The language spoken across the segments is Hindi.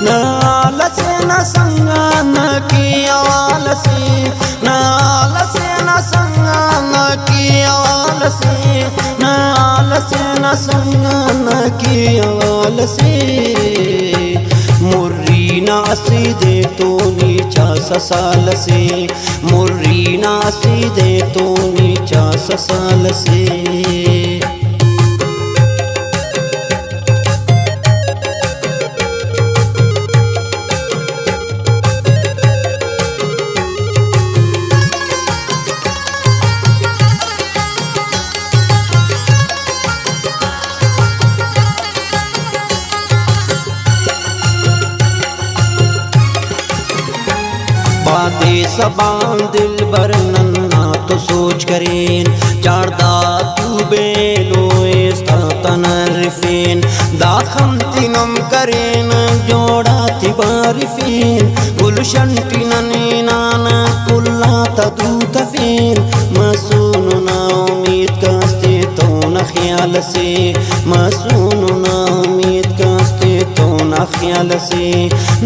नालसे न संगा न किया वालसी नालसे न संगा न किया वालसी नालसे न संगा न किया वालसी मुर्री नासी दे तो नीचा ससाल से मुर्री नासी दे तो नीचा ससाल से बादे सबान दिल बर नन्ना तो सोच करें चारदा तू बेलोएस तनरिफेन दाखम तिनम करें जोड़ा तिबारिफेन गुलशन तिननी नाना कुल्ला तदू तफेन मसून ना उम्मीद कास्ते तो न ख्याल से मसून ना उम्मीद कास्ते तो न ख्याल से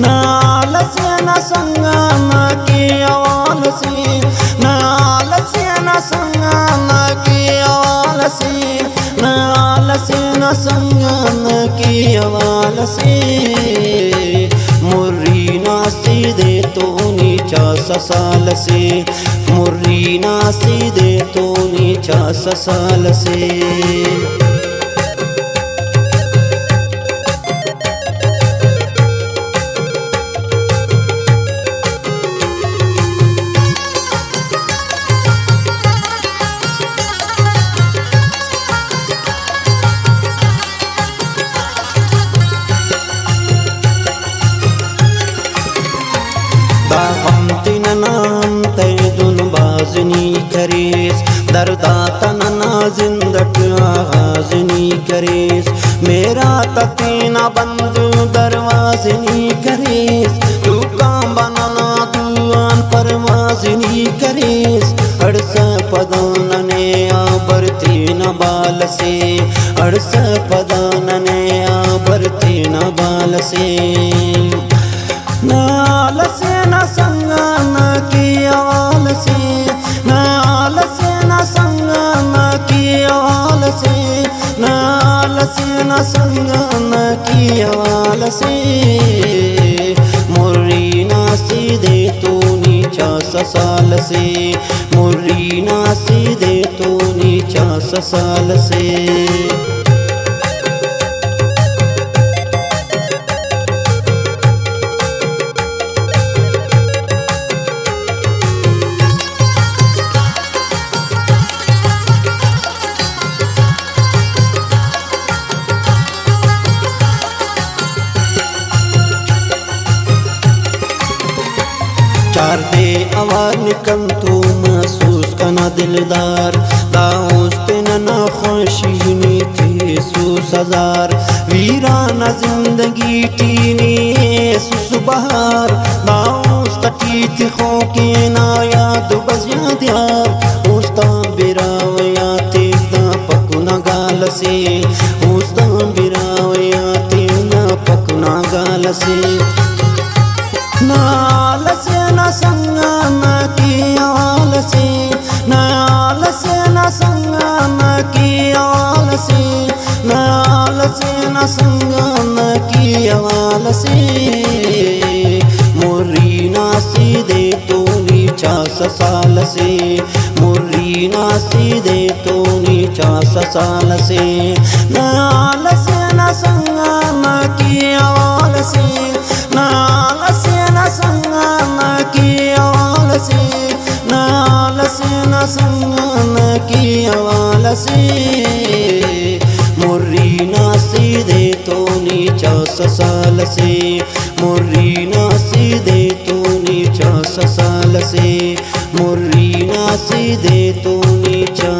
नाल से न संगा न किया वालसी नालसे न संगा न किया वालसी नालसे न संगा न किया वालसी मुर्री नासी दे तो नीचा ससाल से मुर्री नासी दे तो नीचा ससाल से नाम तैदुन बाजनी करेस दर्दा तनना जिंदट आगाजनी करेस मेरा ततीना बंद दरवाजनी करेस तू काम बनना दुआन परवाजनी करेस अड़स पदानने आबरती न बाल से अड़स पदानने आबरती न बाल से नालसे न संगा न किया वालसी नालसे न संगा न किया वालसी नालसे न संगा न किया वालसी मुर्री नासी दे तो नीचा ससाल से मुर्री नासी दे तो नीचा ससाल से चार दे आवार निकम तो महसूस कना दिलदार दाउस्त न खुशी नी सूस हजार वीराना जिंदगी टीनी सुस बहार दाउस्त टीत खो के ना याद बस याद यार उस्ता बिरावया तेना पकुना गाल से उस्ता बिरावया तेना पकुना गाल से नालसे न संगा न किया वालसी नालसे न संगा न किया वालसी नालसे न संगा न किया वालसी मुर्री नासी दे तो नीचा ससाल से मुर्री नासी दे तो नीचा ससाल से नालसे न संगा न किया वालसी नालसे न संगा न किया वालसी नालसे न संगा न किया वालसी मुर्री नासी दे तो नीचा ससाल से मुर्री नासी दे तो नीचा ससाल से मुर्री नासी दे तो नीचा